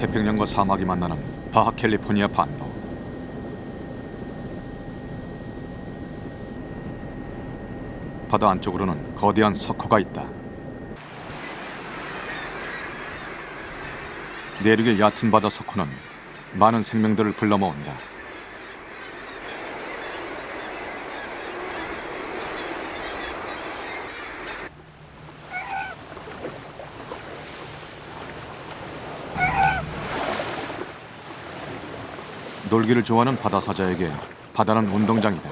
태평양과 사막이 만나는 바하 캘리포니아 반도. 바다 안쪽으로는 거대한 석호가 있다. 내륙의 얕은 바다 석호는 많은 생명들을 불러모은다. 놀기를 좋아하는 바다 사자에게 바다는 운동장이다.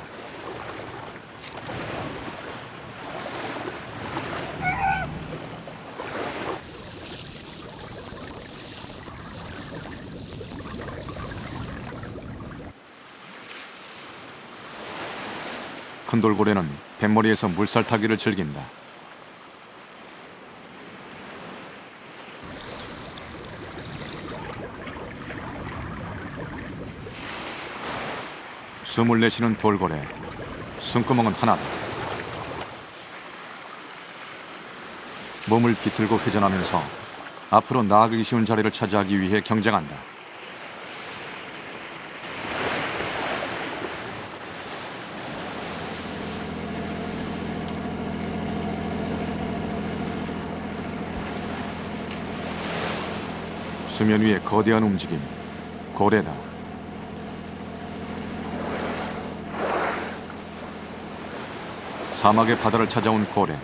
큰 돌고래는 뱃머리에서 물살 타기를 즐긴다. 숨을 내쉬는 돌고래, 숨구멍은 하나다. 몸을 비틀고 회전하면서 앞으로 나아가기 쉬운 자리를 차지하기 위해 경쟁한다. 수면 위의 거대한 움직임, 고래다. 사막의 바다를 찾아온 고래.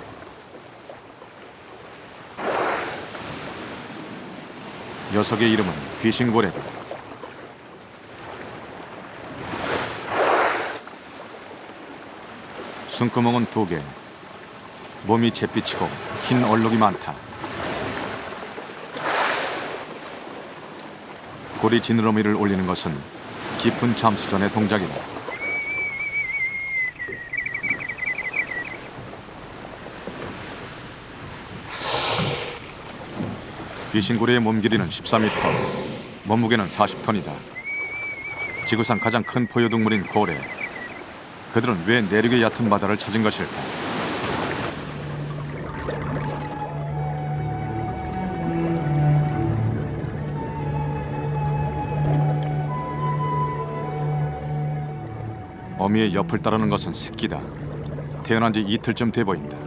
녀석의 이름은 귀신고래다. 숨구멍은 2개. 몸이 잿빛이고 흰 얼룩이 많다. 고리 지느러미를 올리는 것은 깊은 잠수 전의 동작이다. 귀신고래의 몸 길이는 14m, 몸무게는 40톤이다. 지구상 가장 큰 포유동물인 고래. 그들은 왜 내륙의 얕은 바다를 찾은 것일까? 어미의 옆을 따르는 것은 새끼다. 태어난 지 이틀쯤 돼 보인다.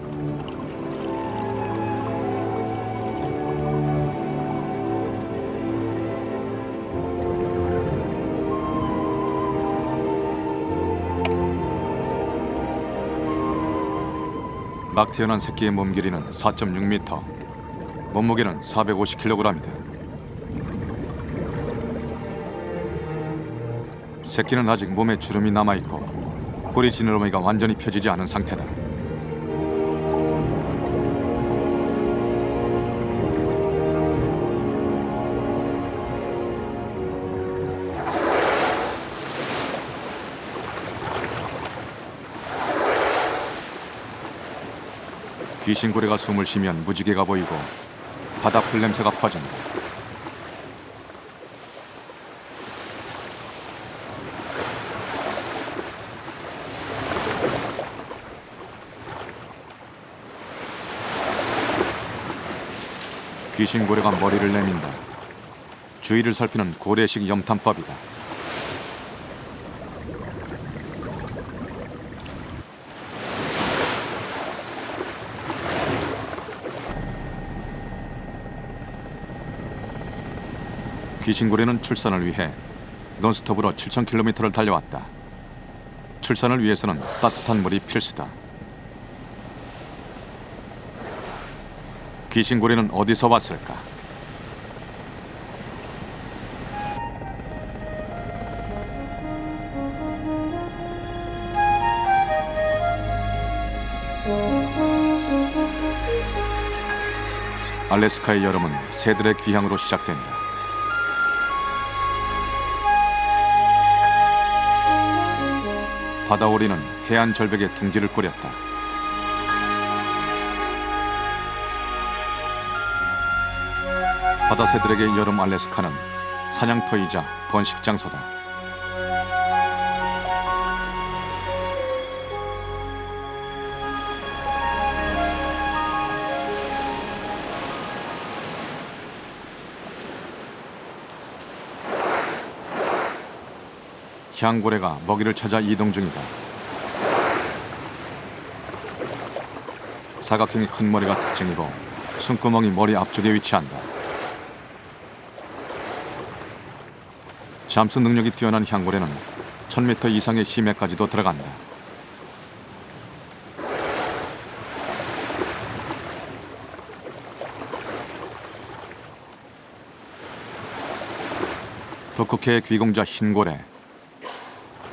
막 태어난 새끼의 몸 길이는 4.6m, 몸무게는 450kg이다. 새끼는 아직 몸에 주름이 남아있고 꼬리 지느러미가 완전히 펴지지 않은 상태다. 귀신고래가 숨을 쉬면 무지개가 보이고 바다 풀냄새가 퍼진다. 귀신고래가 머리를 내민다. 주위를 살피는 고래식 염탐법이다. 귀신고래는 출산을 위해 논스톱으로 7,000km를 달려왔다. 출산을 위해서는 따뜻한 물이 필수다. 귀신고래는 어디서 왔을까? 알래스카의 여름은 새들의 귀향으로 시작된다. 바다오리는 해안 절벽에 둥지를 꾸렸다. 바다새들에게 여름 알래스카는 사냥터이자 번식 장소다. 향고래가 먹이를 찾아 이동 중이다. 사각형의 큰 머리가 특징이고 숨구멍이 머리 앞쪽에 위치한다. 잠수 능력이 뛰어난 향고래는 1000m 이상의 심해까지도 들어간다. 북극해의 귀공자 흰고래.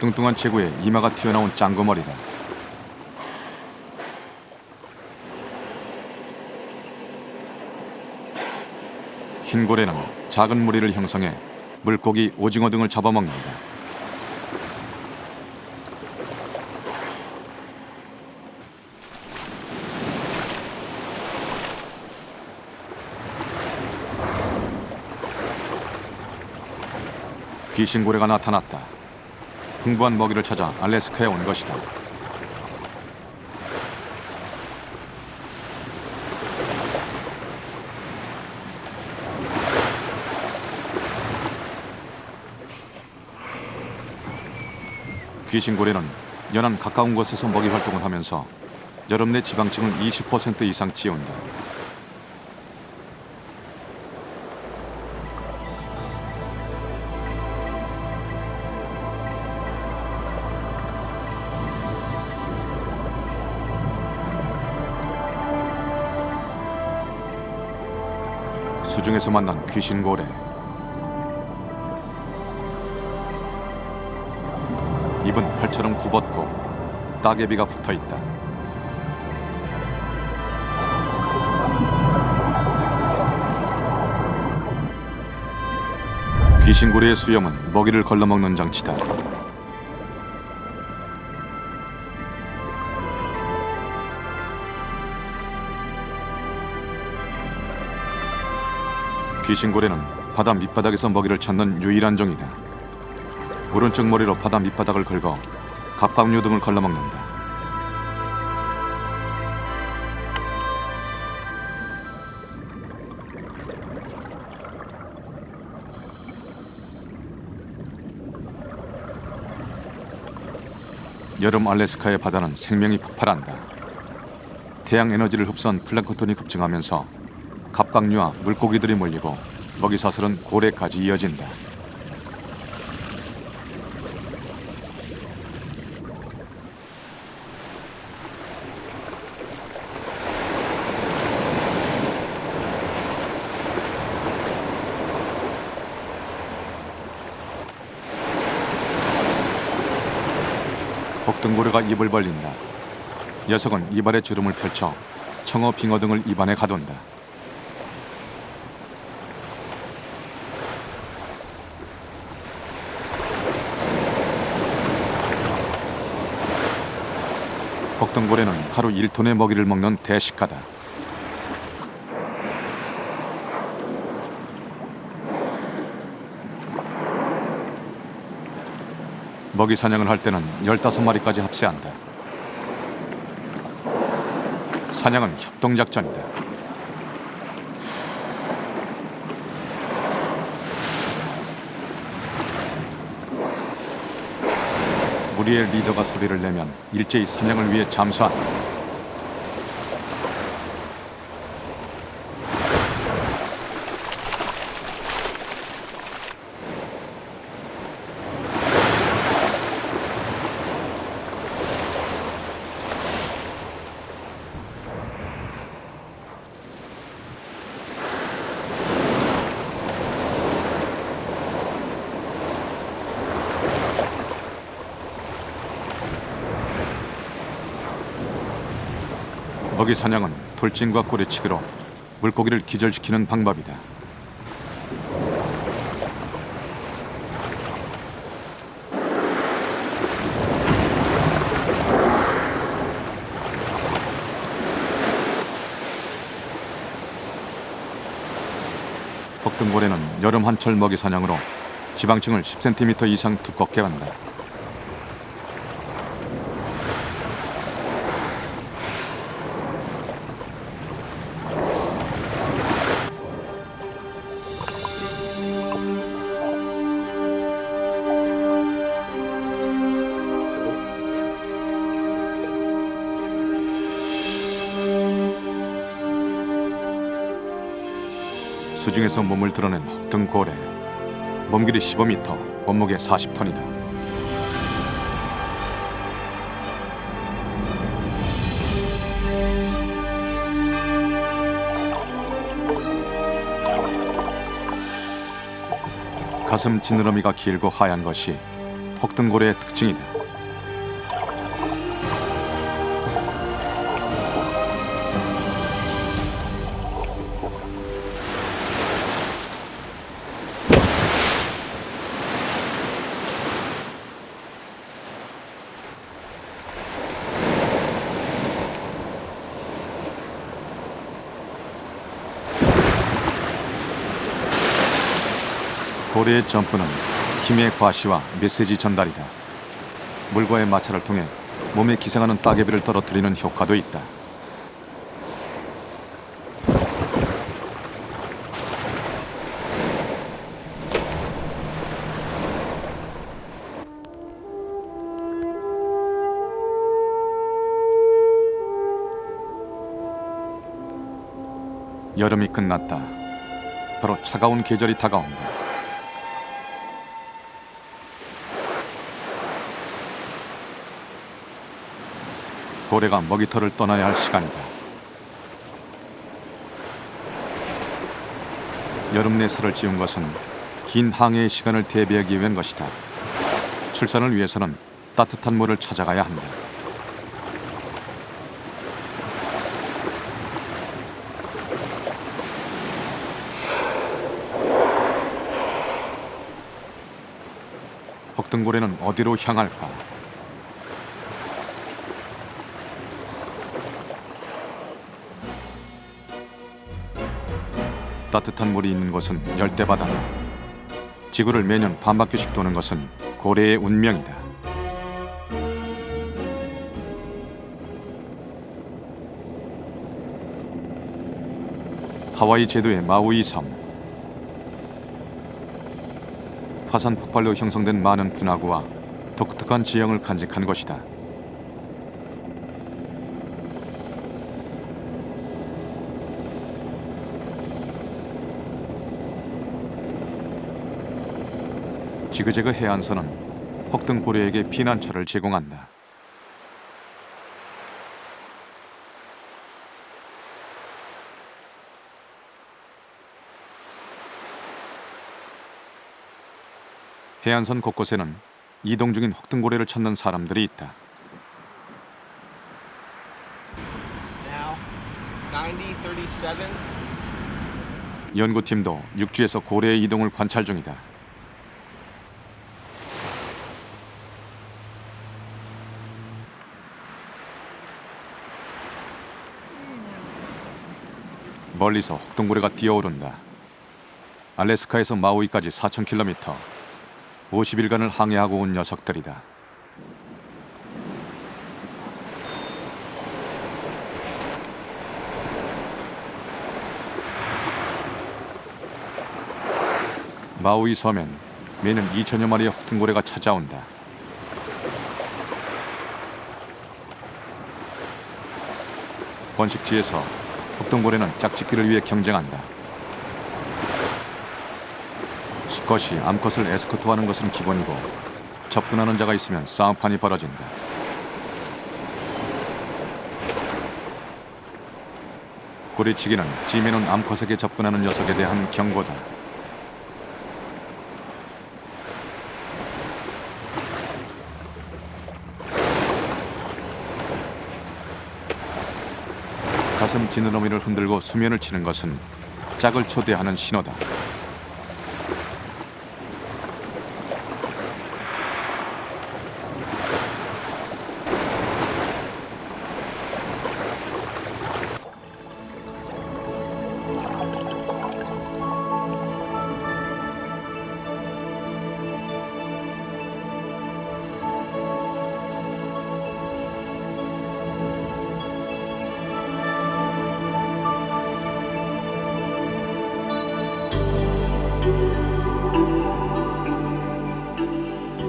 뚱뚱한 체구에 이마가 튀어나온 짱구머리다. 흰고래는 작은 무리를 형성해 물고기, 오징어 등을 잡아먹는다. 귀신고래가 나타났다. 풍부한 먹이를 찾아 알래스카에 온 것이다. 귀신고래는 연안 가까운 곳에서 먹이 활동을 하면서 여름 내 지방층을 20% 이상 찌운다. 수중에서 만난 귀신고래. 입은 활처럼 굽었고 따개비가 붙어있다. 귀신고래의 수염은 먹이를 걸러먹는 장치다. 귀신고래는 바다 밑바닥에서 먹이를 찾는 유일한 종이다. 오른쪽 머리로 바다 밑바닥을 긁어 갑각류 등을 걸러먹는다. 여름 알래스카의 바다는 생명이 폭발한다. 태양 에너지를 흡수한 플랑크톤이 급증하면서 갑각류와 물고기들이 몰리고 먹이 사슬은 고래까지 이어진다. 복등고래가 입을 벌린다. 녀석은 이발에 주름을 펼쳐 청어, 빙어 등을 입안에 가둔다. 복등고래는 하루 1톤의 먹이를 먹는 대식가다. 먹이 사냥을 할 때는 15마리까지 합세한다. 사냥은 협동작전이다. 무리의 리더가 소리를 내면 일제히 사냥을 위해 잠수한다. 먹이 사냥은 돌진과 꼬리치기로 물고기를 기절시키는 방법이다. 복등고래는 여름 한철 먹이 사냥으로 지방층을 10cm 이상 두껍게 한다. 수중에서 몸을 드러낸 혹등고래. 몸길이 15m, 몸무게 40톤이다. 가슴 지느러미가 길고 하얀 것이 혹등고래의 특징이다. 고래의 점프는 힘의 과시와 메시지 전달이다. 물과의 마찰을 통해 몸에 기생하는 따개비를 떨어뜨리는 효과도 있다. 여름이 끝났다. 바로 차가운 계절이 다가온다. 고래가 먹이터를 떠나야 할 시간이다. 여름 내 살을 찌운 것은 긴 항해의 시간을 대비하기 위한 것이다. 출산을 위해서는 따뜻한 물을 찾아가야 한다. 혹등고래는 어디로 향할까? 따뜻한 물이 있는 곳은 열대바다다. 지구를 매년 반바퀴씩 도는 것은 고래의 운명이다. 하와이 제도의 마우이 섬. 화산 폭발로 형성된 많은 분화구와 독특한 지형을 간직한 곳이다. 지그재그 해안선은 혹등고래에게 피난처를 제공한다. 해안선 곳곳에는 이동 중인 혹등고래를 찾는 사람들이 있다. Now, 9037. 연구팀도 육지에서 고래의 이동을 관찰 중이다. 멀리서 혹등고래가 뛰어오른다. 알래스카에서 마우이까지 4,000km, 50일간을 항해하고 온 녀석들이다. 마우이 섬엔 매년 2천여 마리의 혹등고래가 찾아온다. 번식지에서 혹등고래는 짝짓기를 위해 경쟁한다. 수컷이 암컷을 에스코트하는 것은 기본이고 접근하는 자가 있으면 싸움판이 벌어진다. 고래치기는 찜해놓은 암컷에게 접근하는 녀석에 대한 경고다. 가슴 지느러미를 흔들고 수면을 치는 것은 짝을 초대하는 신호다.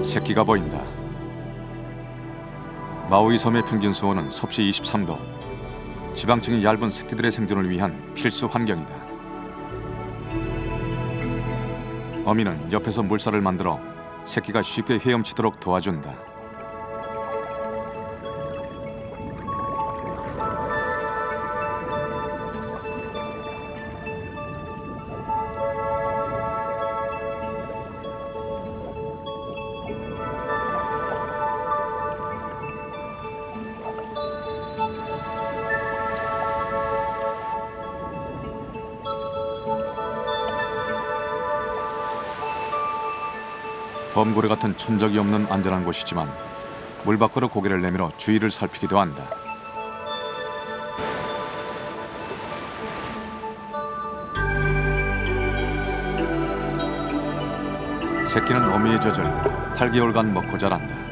새끼가 보인다. 마우이 섬의 평균 수온은 섭씨 23도. 지방층이 얇은 새끼들의 생존을 위한 필수 환경이다. 어미는 옆에서 물살을 만들어 새끼가 쉽게 헤엄치도록 도와준다. 범고래 같은 천적이 없는 안전한 곳이지만 물 밖으로 고개를 내밀어 주위를 살피기도 한다. 새끼는 어미의 젖을 8개월간 먹고 자란다.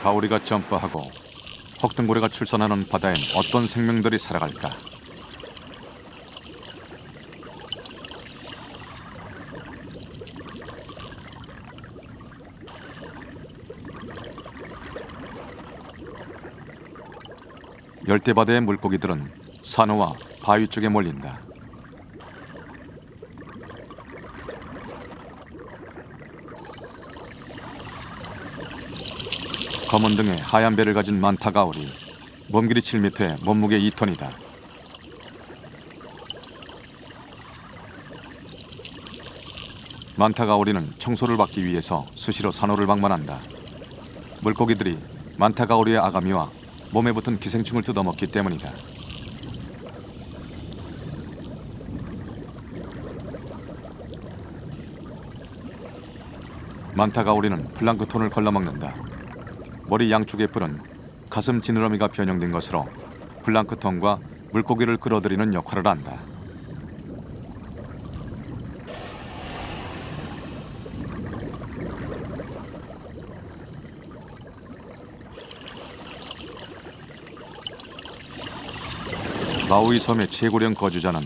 가오리가 점프하고 혹등고래가 출산하는 바다엔 어떤 생명들이 살아갈까? 열대바다의 물고기들은 산호와 바위 쪽에 몰린다. 검은 등에 하얀 배를 가진 만타가오리, 몸길이 7m에 몸무게 2톤이다. 만타가오리는 청소를 받기 위해서 수시로 산호를 방문한다. 물고기들이 만타가오리의 아가미와 몸에 붙은 기생충을 뜯어먹기 때문이다. 만타가오리는 플랑크톤을 걸러먹는다. 머리 양쪽의 뿔은 가슴 지느러미가 변형된 것으로 플랑크톤과 물고기를 끌어들이는 역할을 한다. 마우이 섬의 최고령 거주자는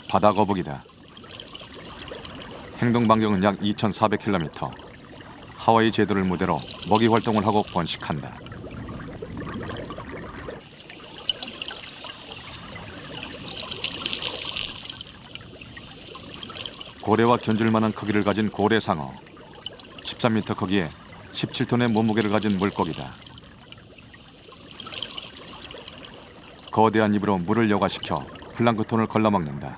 바다 거북이다. 행동 반경은 약 2,400km. 하와이 제도를 무대로 먹이 활동을 하고 번식한다. 고래와 견줄 만한 크기를 가진 고래상어. 13m 크기에 17톤의 몸무게를 가진 물고기다. 거대한 입으로 물을 여과시켜 플랑크톤을 걸러먹는다.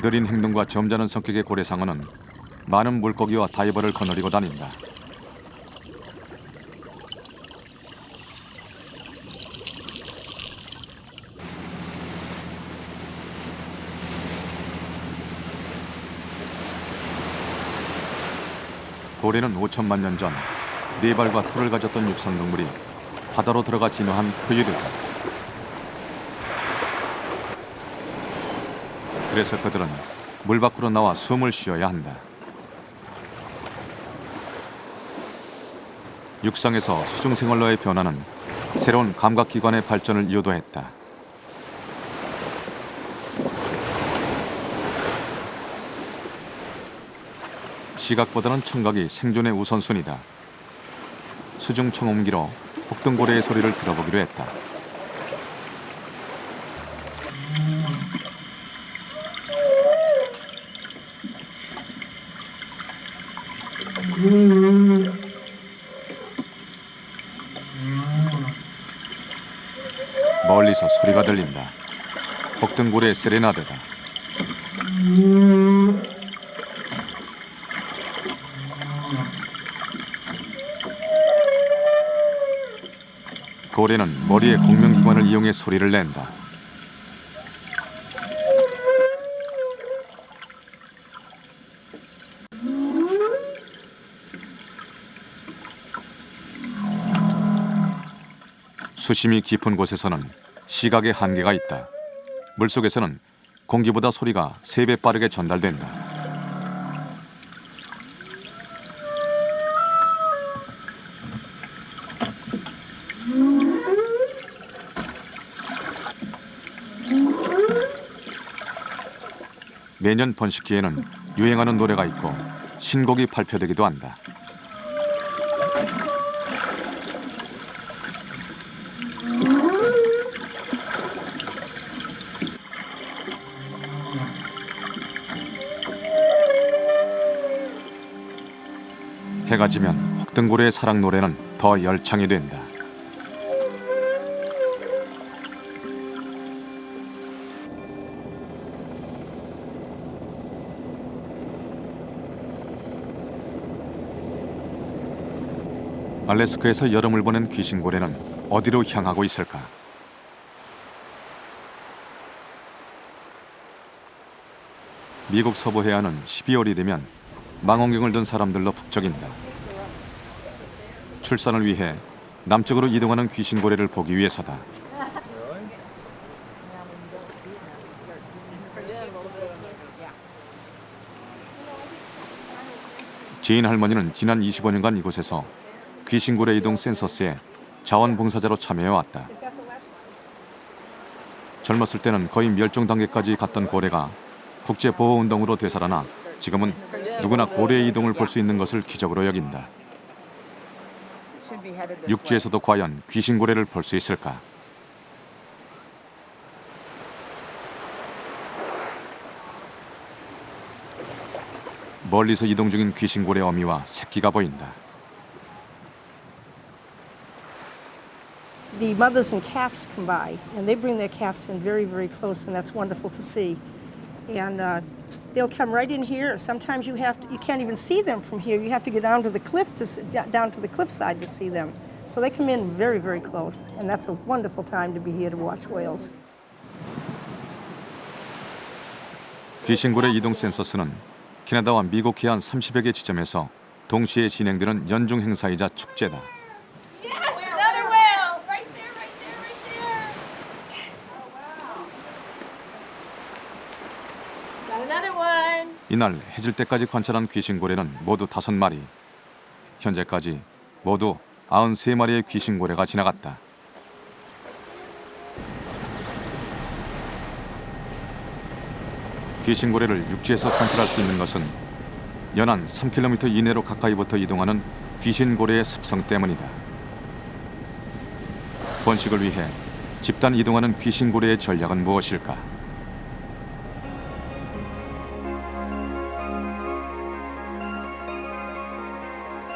느린 행동과 점잖은 성격의 고래상어는 많은 물고기와 다이버를 거느리고 다닌다. 고래는 5천만 년 전 네 발과 털을 가졌던 육상동물이 바다로 들어가 진화한 포유류다. 그래서 그들은 물 밖으로 나와 숨을 쉬어야 한다. 육상에서 수중생활로의 변화는 새로운 감각기관의 발전을 유도했다. 시각보다는 청각이 생존의 우선순위다. 수중 청음기로 혹등고래의 소리를 들어보기로 했다. 멀리서 소리가 들린다. 혹등고래의 세레나데다. 고래는 머리의 공명기관을 이용해 소리를 낸다. 수심이 깊은 곳에서는 시각의 한계가 있다. 물속에서는 공기보다 소리가 3배 빠르게 전달된다. 매년 번식기에는 유행하는 노래가 있고 신곡이 발표되기도 한다. 해가 지면 혹등고래의 사랑 노래는 더 열창이 된다. 알래스카에서 여름을 보낸 귀신고래는 어디로 향하고 있을까? 미국 서부 해안은 12월이 되면 망원경을 든 사람들로 북적인다. 출산을 위해 남쪽으로 이동하는 귀신고래를 보기 위해서다. 지인 할머니는 지난 25년간 이곳에서 귀신고래 이동 센서스에 자원봉사자로 참여해왔다. 젊었을 때는 거의 멸종 단계까지 갔던 고래가 국제보호운동으로 되살아나 지금은 누구나 고래의 이동을 볼 수 있는 것을 기적으로 여긴다. 육지에서도 과연 귀신고래를 볼 수 있을까? 멀리서 이동 중인 귀신고래 어미와 새끼가 보인다. The mothers and calves come by, and they bring their calves in very, very close, and that's wonderful to see. And they'll come right in here. Sometimes you can't even see them from here. You have to get down to the cliff down to the cliffside to see them. So they come in very, very close, and that's a wonderful time to be here to watch whales. 귀신고래 이동 센서스는 캐나다와 미국 해안 30여 개 지점에서 동시에 진행되는 연중 행사이자 축제다. Another whale! Right there, right there, right there! Got another one! 이날 해질 때까지 관찰한 귀신고래는 모두 5마리. 현재까지 모두 93마리의 귀신고래가 지나갔다. 귀신고래를 육지에서 관찰할 수 있는 것은 연안 3km 이내로 가까이부터 이동하는 귀신고래의 습성 때문이다. 번식을 위해 집단 이동하는 귀신고래의 전략은 무엇일까?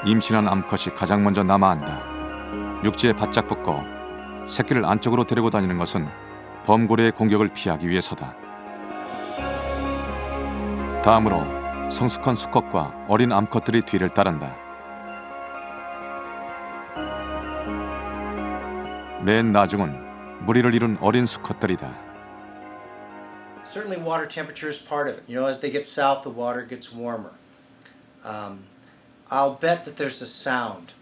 임신한 암컷이 가장 먼저 남아한다. 육지에 바짝 붙고 새끼를 안쪽으로 데리고 다니는 것은 범고래의 공격을 피하기 위해서다. 다음으로 성숙한 수컷과 어린 암컷들이 뒤를 따른다. 맨 나중은 무리를 이룬 어린 수컷들이다. Certainly water temperature is part of it. You know, as they get south, the water gets warmer. I'll bet that there's a sound.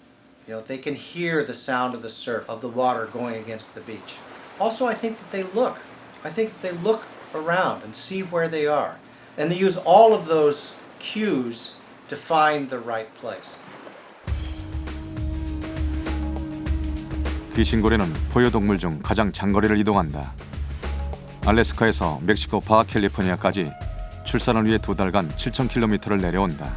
You know, they can hear the sound of the surf, of the water going against the beach. Also, I think that they look. I think that they look around and see where they are. And they use all of those cues to find the right place. 귀신고래는 포유동물 중 가장 장거리를 이동한다. 알래스카에서 멕시코 바하캘리포니아까지 출산을 위해 2달간 7,000km를 내려온다.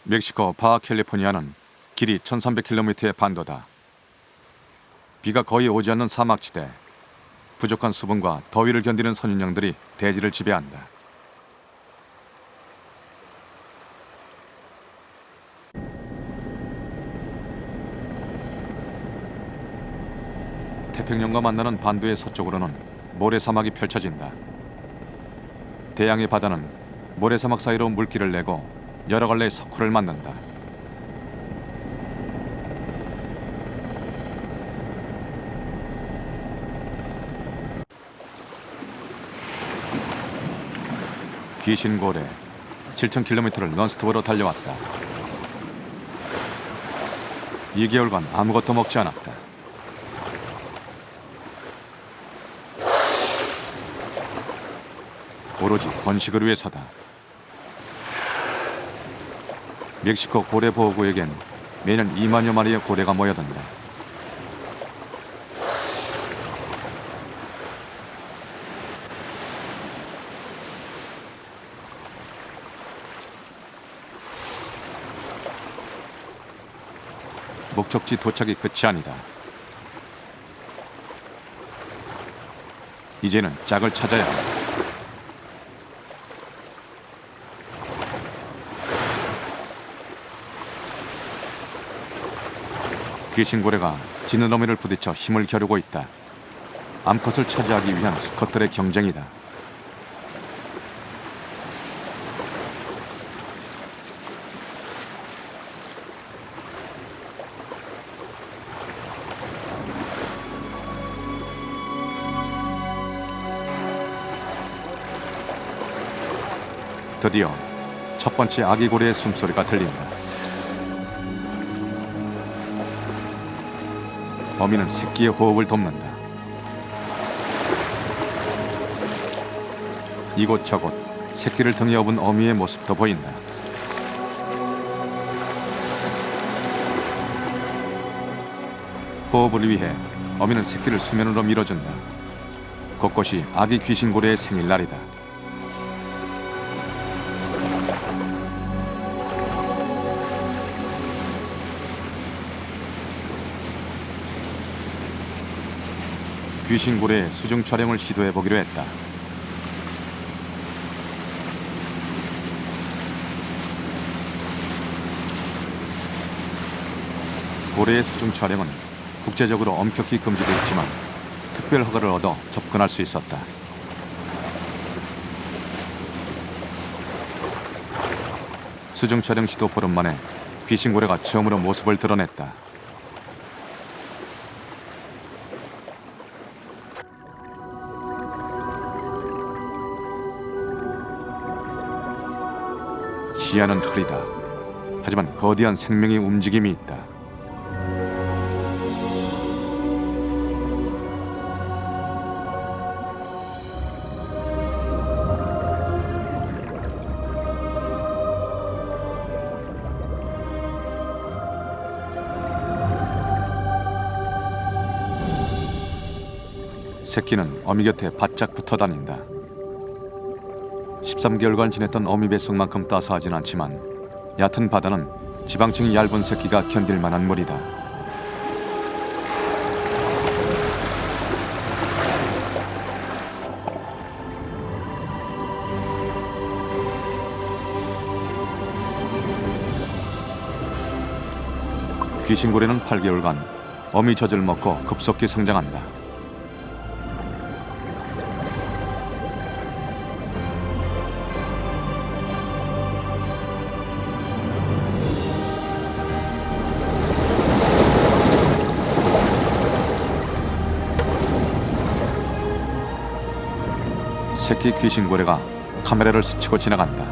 멕시코 바하캘리포니아는 길이 1,300km의 반도다. 비가 거의 오지 않는 사막지대. 부족한 수분과 더위를 견디는 선인령들이 대지를 지배한다. 태평양과 만나는 반도의 서쪽으로는 모래사막이 펼쳐진다. 대양의 바다는 모래사막 사이로 물길을 내고 여러 갈래의 석굴을 만든다. 귀신고래, 7,000km를 넌스톱으로 달려왔다. 2개월간 아무것도 먹지 않았다. 오로지 번식을 위해서다. 멕시코 고래 보호구역엔 매년 2만여 마리의 고래가 모여든다. 목적지 도착이 끝이 아니다. 이제는 짝을 찾아야 한다. 귀신고래가 지느러미를 부딪혀 힘을 겨루고 있다. 암컷을 차지하기 위한 수컷들의 경쟁이다. 드디어 첫 번째 아기 고래의 숨소리가 들린다. 어미는 새끼의 호흡을 돕는다. 이곳저곳 새끼를 등에 업은 어미의 모습도 보인다. 호흡을 위해 어미는 새끼를 수면으로 밀어준다. 곳곳이 아기 귀신고래의 생일날이다. 귀신고래의 수중 촬영을 시도해보기로 했다. 고래의 수중 촬영은 국제적으로 엄격히 금지되어 있지만 특별 허가를 얻어 접근할 수 있었다. 수중 촬영 시도 보름 만에 귀신고래가 처음으로 모습을 드러냈다. 시야는 흐리다. 하지만 거대한 생명의 움직임이 있다. 새끼는 어미 곁에 바짝 붙어 다닌다. 13개월간 지냈던 어미 뱃속만큼 따스하진 않지만 얕은 바다는 지방층이 얇은 새끼가 견딜 만한 물이다. 귀신고래는 8개월간 어미 젖을 먹고 급속히 성장한다. 새끼 귀신고래가 카메라를 스치고 지나간다.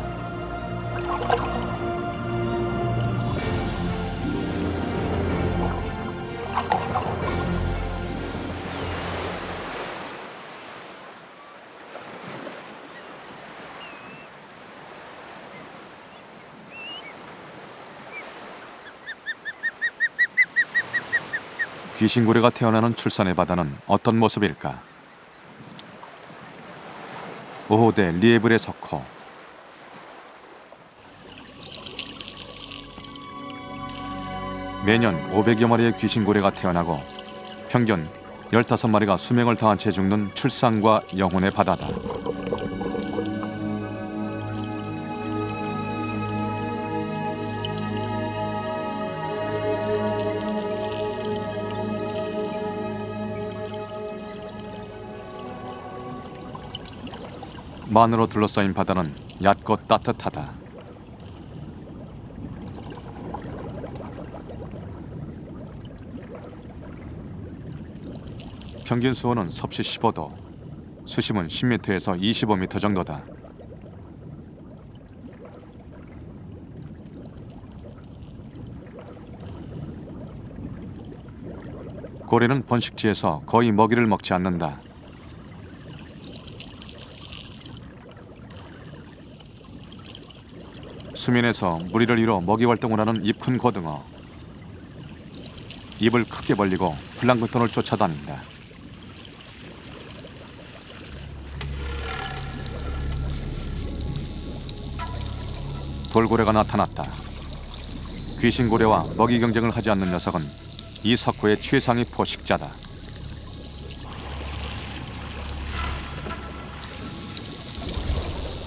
귀신고래가 태어나는 출산의 바다는 어떤 모습일까? 오호대 리에브레 석호. 매년 500여 마리의 귀신고래가 태어나고 평균 15마리가 수명을 다한 채 죽는 출산과 영혼의 바다다. 만으로 둘러싸인 바다는 얕고 따뜻하다. 평균 수온은 섭씨 15도, 수심은 10m에서 25m 정도다. 고래는 번식지에서 거의 먹이를 먹지 않는다. 수면에서 무리를 이뤄 먹이 활동을 하는 입 큰 고등어. 입을 크게 벌리고 플랑크톤을 쫓아다닌다. 돌고래가 나타났다. 귀신고래와 먹이 경쟁을 하지 않는 녀석은 이 석고의 최상위 포식자다.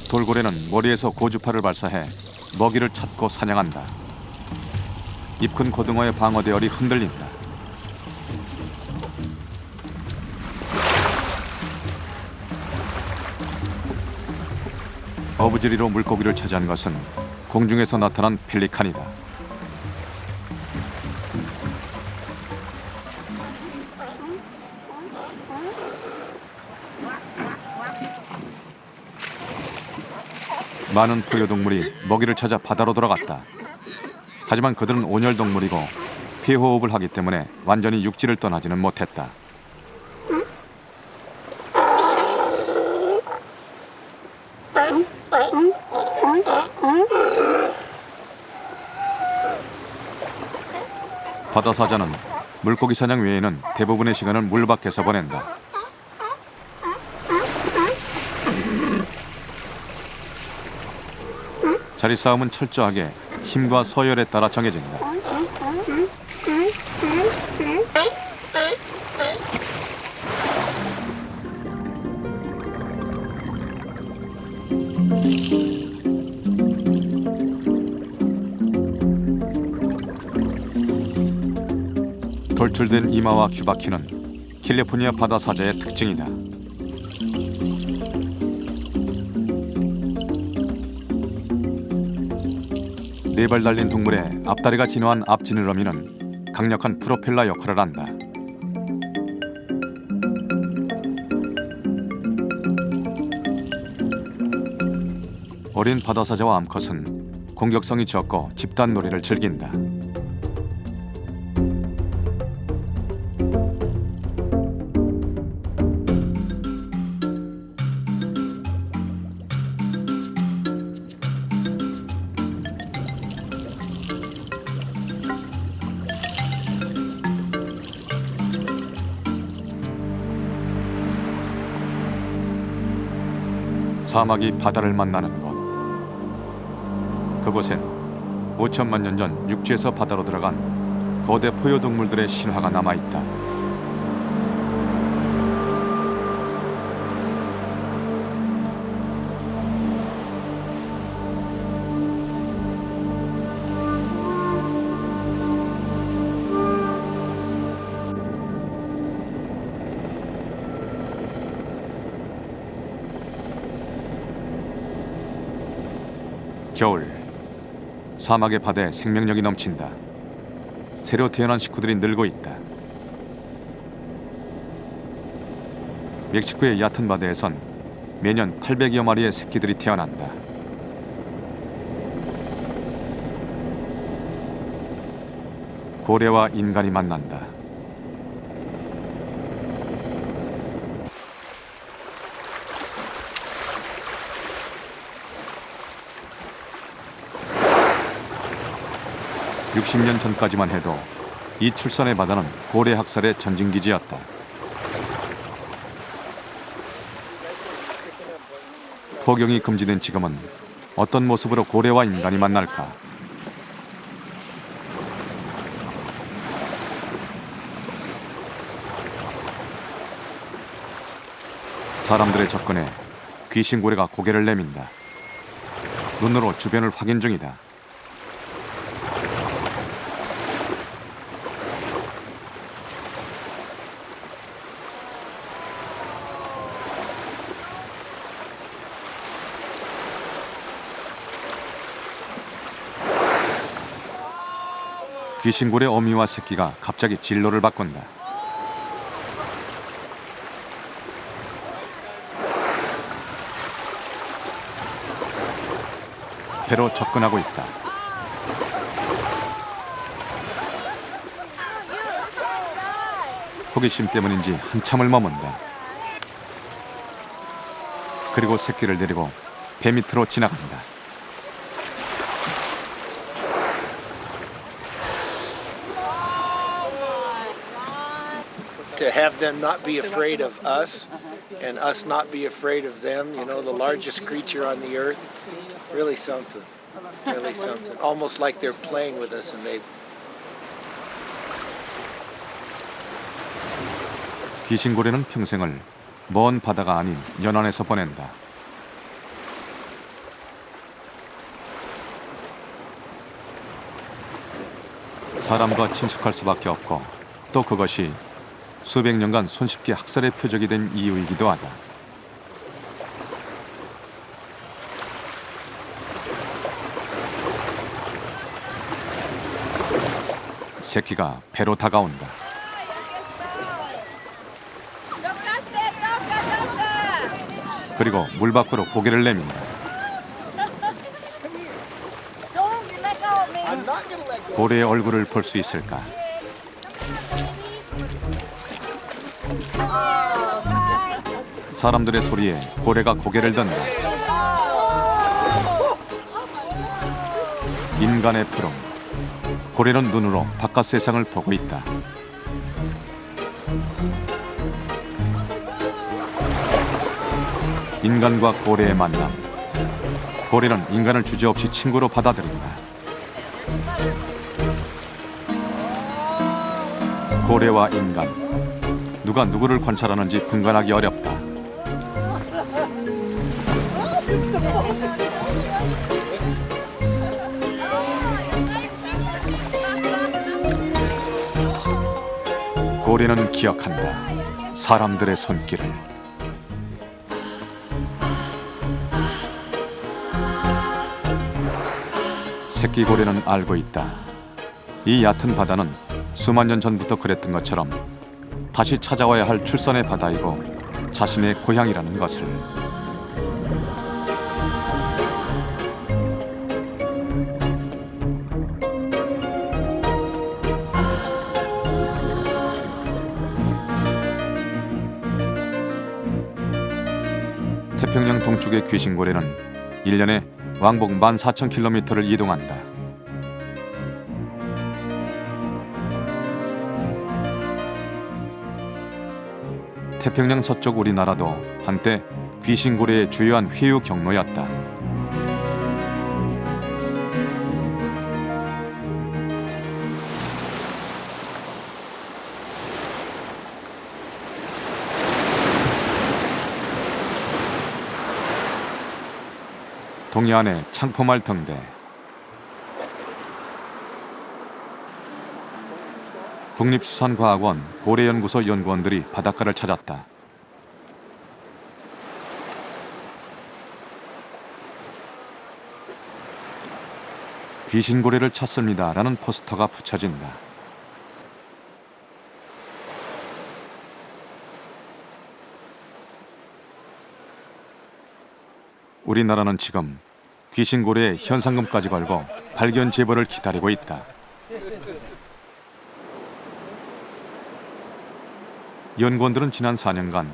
돌고래는 머리에서 고주파를 발사해 먹이를 찾고 사냥한다. 입 큰 고등어의 방어대열이 흔들린다. 어부지리로 물고기를 차지한 것은 공중에서 나타난 펠리칸이다. 많은 포유동물이 먹이를 찾아 바다로 돌아갔다. 하지만 그들은 온혈동물이고 피호흡을 하기 때문에 완전히 육지를 떠나지는 못했다. 바다사자는 물고기 사냥 외에는 대부분의 시간을 물 밖에서 보낸다. 자리 싸움은 철저하게 힘과 서열에 따라 정해진다. 돌출된 이마와 귀바퀴는 캘리포니아 바다사자의 특징이다. 네 발 달린 동물의 앞다리가 진화한 앞지느러미는 강력한 프로펠러 역할을 한다. 어린 바다사자와 암컷은 공격성이 적고 집단놀이를 즐긴다. 사막이 바다를 만나는 곳. 그곳엔 5천만 년 전 육지에서 바다로 들어간 거대 포유동물들의 신화가 남아있다. 겨울, 사막의 바다에 생명력이 넘친다. 새로 태어난 식구들이 늘고 있다. 멕시코의 얕은 바다에선 매년 800여 마리의 새끼들이 태어난다. 고래와 인간이 만난다. (60년) 전까지만 해도 이 출산의 바다는 고래 학살의 전진기지였다. 포경이 금지된 지금은 어떤 모습으로 고래와 인간이 만날까? 사람들의 접근에 귀신고래가 고개를 내민다. 눈으로 주변을 확인 중이다. 귀신고래 어미와 새끼가 갑자기 진로를 바꾼다. 배로 접근하고 있다. 호기심 때문인지 한참을 머문다. 그리고 새끼를 데리고 배 밑으로 지나간다. To have them not be afraid of us and us not be afraid of them, you know, the largest creature on the earth, really something. Really something. Almost like they're playing with us and they 귀신고래는 평생을 먼 바다가 아닌 연안에서 보낸다. 사람과 친숙할 수밖에 없고 또 그것이 수백 년간 손쉽게 학살의 표적이 된 이유이기도 하다. 새끼가 배로 다가온다. 그리고 물 밖으로 고개를 내민다. 고래의 얼굴을 볼 수 있을까? 사람들의 소리에 고래가 고개를 든다. 인간의 푸름. 고래는 눈으로 바깥 세상을 보고 있다. 인간과 고래의 만남. 고래는 인간을 주저없이 친구로 받아들인다. 고래와 인간. 누가 누구를 관찰하는지 분간하기 어렵다. 고래는 기억한다. 사람들의 손길을. 새끼 고래는 알고 있다. 이 얕은 바다는 수만 년 전부터 그랬던 것처럼 다시 찾아와야 할 출선의 바다이고 자신의 고향이라는 것을. 태평양 동쪽의 귀신고래는 1년에 왕복 14,000km를 이동한다. 태평양 서쪽 우리나라도 한때 귀신고래의 주요한 회유 경로였다. 동해안의 창포말 등대. 국립수산과학원 고래연구소 연구원들이 바닷가를 찾았다. 귀신고래를 찾습니다라는 포스터가 붙여진다. 우리나라는 지금 귀신고래에 현상금까지 걸고 발견 제보를 기다리고 있다. 연구원들은 지난 4년간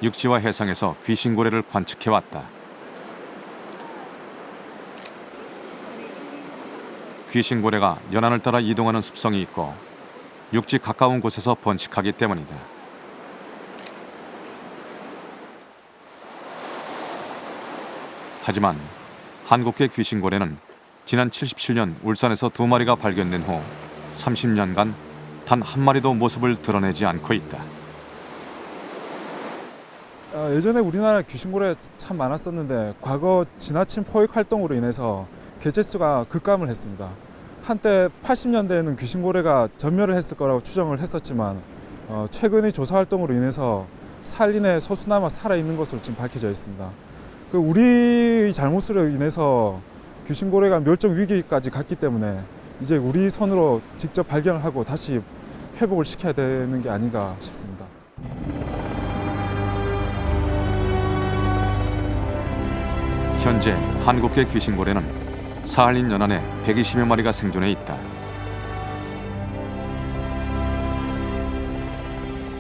육지와 해상에서 귀신고래를 관측해왔다. 귀신고래가 연안을 따라 이동하는 습성이 있고 육지 가까운 곳에서 번식하기 때문이다. 하지만 한국계 귀신고래는 지난 77년 울산에서 2마리가 발견된 후 30년간 단 한 마리도 모습을 드러내지 않고 있다. 예전에 우리나라 귀신고래 참 많았었는데 과거 지나친 포획 활동으로 인해서 개체수가 급감을 했습니다. 한때 80년대에는 귀신고래가 전멸을 했을 거라고 추정을 했었지만 최근의 조사 활동으로 인해서 산림에 소수나마 살아있는 것으로 지금 밝혀져 있습니다. 우리의 잘못으로 인해서 귀신고래가 멸종 위기까지 갔기 때문에 이제 우리 손으로 직접 발견을 하고 다시 회복을 시켜야 되는 게 아닌가 싶습니다. 현재 한국계 귀신고래는 사할린 연안에 120여 마리가 생존해 있다.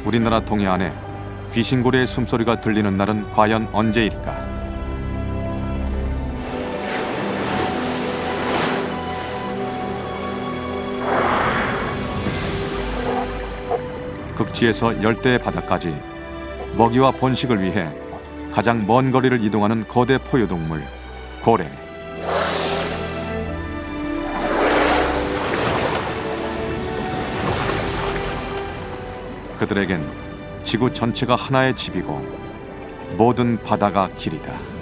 우리나라 동해안에 귀신고래의 숨소리가 들리는 날은 과연 언제일까? 극지에서 열대의 바다까지 먹이와 번식을 위해 가장 먼 거리를 이동하는 거대 포유동물 고래. 그들에겐 지구 전체가 하나의 집이고 모든 바다가 길이다.